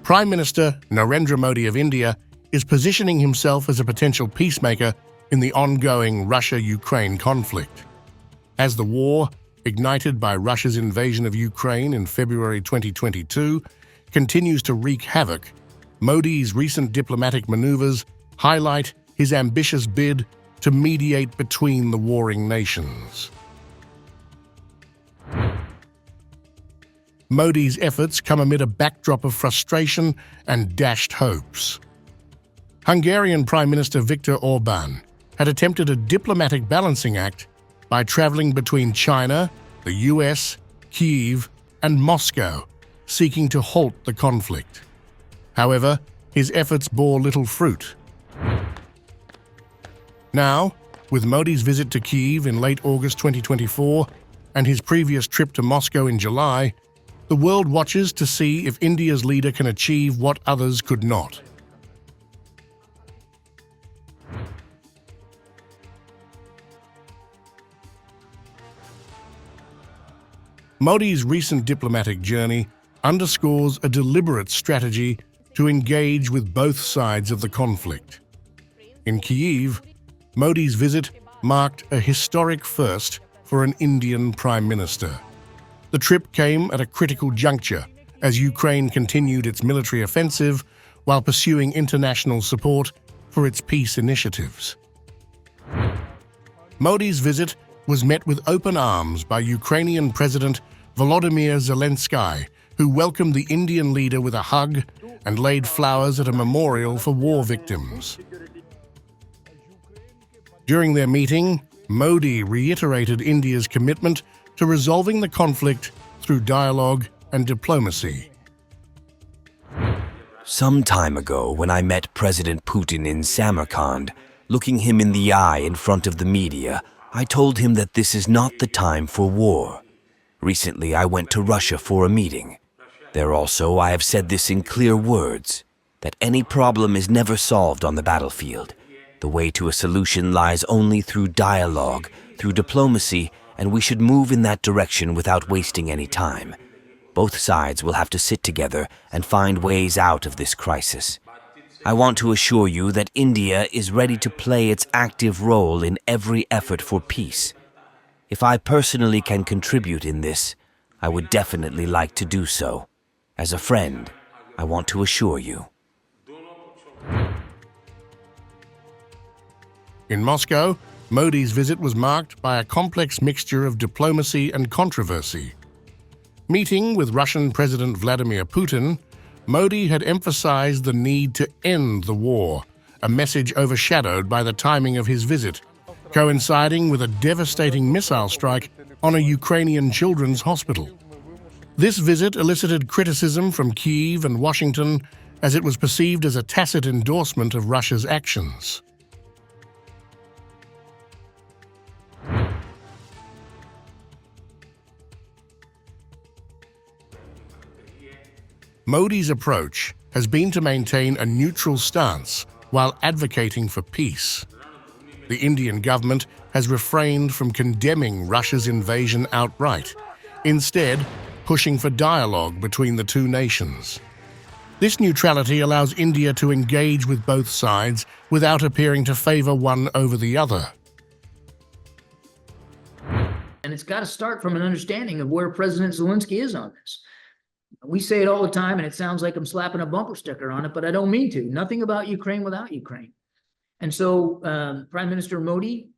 Prime Minister Narendra Modi of India is positioning himself as a potential peacemaker in the ongoing Russia-Ukraine conflict. As the war, ignited by Russia's invasion of Ukraine in February 2022, continues to wreak havoc, Modi's recent diplomatic maneuvers highlight his ambitious bid to mediate between the warring nations. Modi's efforts come amid a backdrop of frustration and dashed hopes. Hungarian Prime Minister Viktor Orbán had attempted a diplomatic balancing act by traveling between China, the US, Kyiv, and Moscow, seeking to halt the conflict. However, his efforts bore little fruit. Now, with Modi's visit to Kyiv in late August 2024 and his previous trip to Moscow in July, the world watches to see if India's leader can achieve what others could not. Modi's recent diplomatic journey underscores a deliberate strategy to engage with both sides of the conflict. In Kyiv, Modi's visit marked a historic first for an Indian Prime Minister. The trip came at a critical juncture as Ukraine continued its military offensive while pursuing international support for its peace initiatives. Modi's visit was met with open arms by Ukrainian President Volodymyr Zelensky, who welcomed the Indian leader with a hug and laid flowers at a memorial for war victims. During their meeting, Modi reiterated India's commitment to resolving the conflict through dialogue and diplomacy. Some time ago, when I met President Putin in Samarkand, looking him in the eye in front of the media, I told him that this is not the time for war. Recently, I went to Russia for a meeting. There also, I have said this in clear words, that any problem is never solved on the battlefield. The way to a solution lies only through dialogue, through diplomacy, and we should move in that direction without wasting any time. Both sides will have to sit together and find ways out of this crisis. I want to assure you that India is ready to play its active role in every effort for peace. If I personally can contribute in this, I would definitely like to do so. As a friend, I want to assure you. In Moscow, Modi's visit was marked by a complex mixture of diplomacy and controversy. Meeting with Russian President Vladimir Putin, Modi had emphasized the need to end the war, a message overshadowed by the timing of his visit, coinciding with a devastating missile strike on a Ukrainian children's hospital. This visit elicited criticism from Kyiv and Washington as it was perceived as a tacit endorsement of Russia's actions. Modi's approach has been to maintain a neutral stance while advocating for peace. The Indian government has refrained from condemning Russia's invasion outright, instead pushing for dialogue between the two nations. This neutrality allows India to engage with both sides without appearing to favor one over the other. And it's got to start from an understanding of where President Zelensky is on this. We say it all the time, and it sounds like I'm slapping a bumper sticker on it, but I don't mean to. Nothing about Ukraine without Ukraine. And so Prime Minister Modi,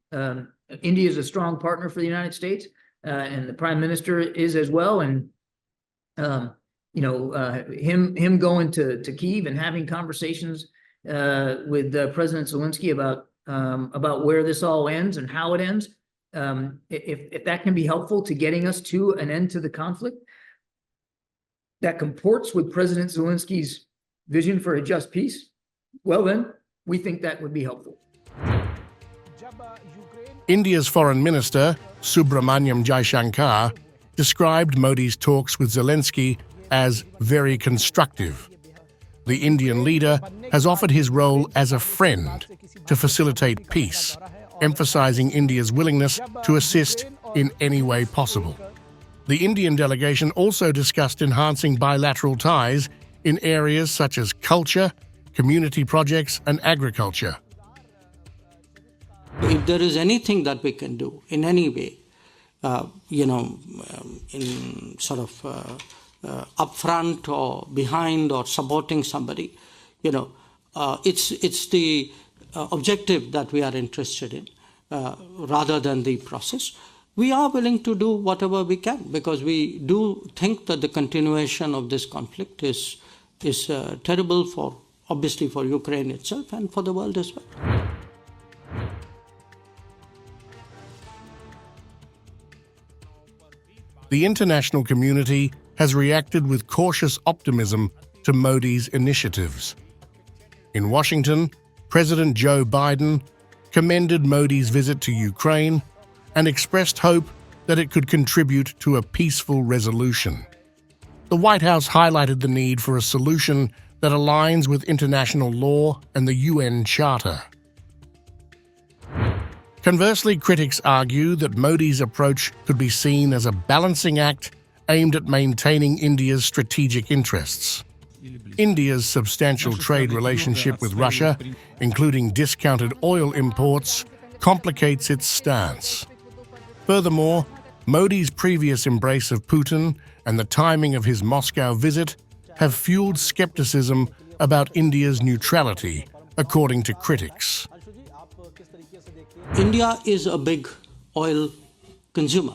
India is a strong partner for the United States, and the Prime Minister is as well. And, him going to Kyiv and having conversations with President Zelensky about where this all ends and how it ends, if that can be helpful to getting us to an end to the conflict, that comports with President Zelensky's vision for a just peace, well then, we think that would be helpful. India's Foreign Minister, Subramanyam Jaishankar, described Modi's talks with Zelensky as very constructive. The Indian leader has offered his role as a friend to facilitate peace, emphasizing India's willingness to assist in any way possible. The Indian delegation also discussed enhancing bilateral ties in areas such as culture, community projects, and agriculture. If there is anything that we can do in any way, in sort of upfront or behind or supporting somebody, it's the objective that we are interested in rather than the process. We are willing to do whatever we can because we do think that the continuation of this conflict is terrible obviously for Ukraine itself and for the world as well. The international community has reacted with cautious optimism to Modi's initiatives. In Washington, President Joe Biden commended Modi's visit to Ukraine and expressed hope that it could contribute to a peaceful resolution. The White House highlighted the need for a solution that aligns with international law and the UN Charter. Conversely, critics argue that Modi's approach could be seen as a balancing act aimed at maintaining India's strategic interests. India's substantial trade relationship with Russia, including discounted oil imports, complicates its stance. Furthermore, Modi's previous embrace of Putin and the timing of his Moscow visit have fueled skepticism about India's neutrality, according to critics. India is a big oil consumer.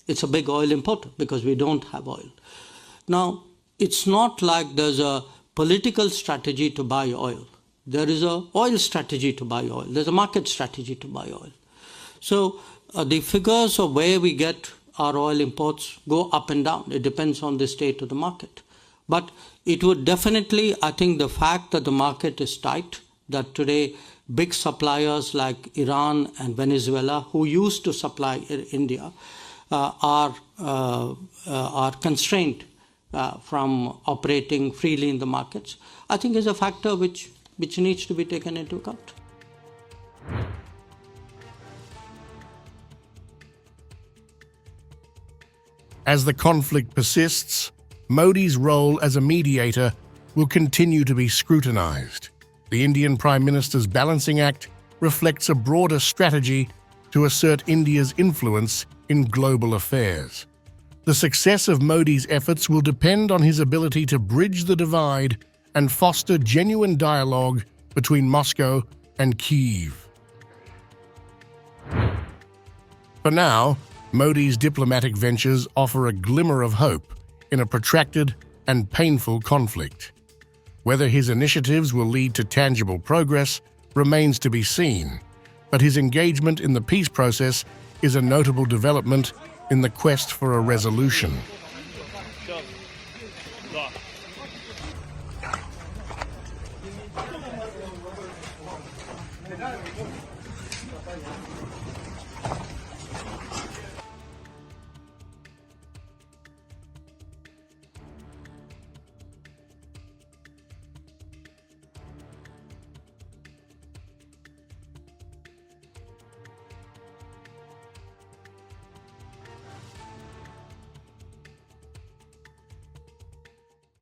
It's a big oil importer because we don't have oil. Now, it's not like there's a political strategy to buy oil. There is an oil strategy to buy oil. There's a market strategy to buy oil. So the figures of where we get our oil imports go up and down. It depends on the state of the market. But it would definitely, I think the fact that the market is tight, that today big suppliers like Iran and Venezuela, who used to supply India, are constrained from operating freely in the markets, I think is a factor which needs to be taken into account. As the conflict persists, Modi's role as a mediator will continue to be scrutinized. The Indian Prime Minister's balancing act reflects a broader strategy to assert India's influence in global affairs. The success of Modi's efforts will depend on his ability to bridge the divide and foster genuine dialogue between Moscow and Kyiv. For now, Modi's diplomatic ventures offer a glimmer of hope in a protracted and painful conflict. Whether his initiatives will lead to tangible progress remains to be seen, but his engagement in the peace process is a notable development in the quest for a resolution.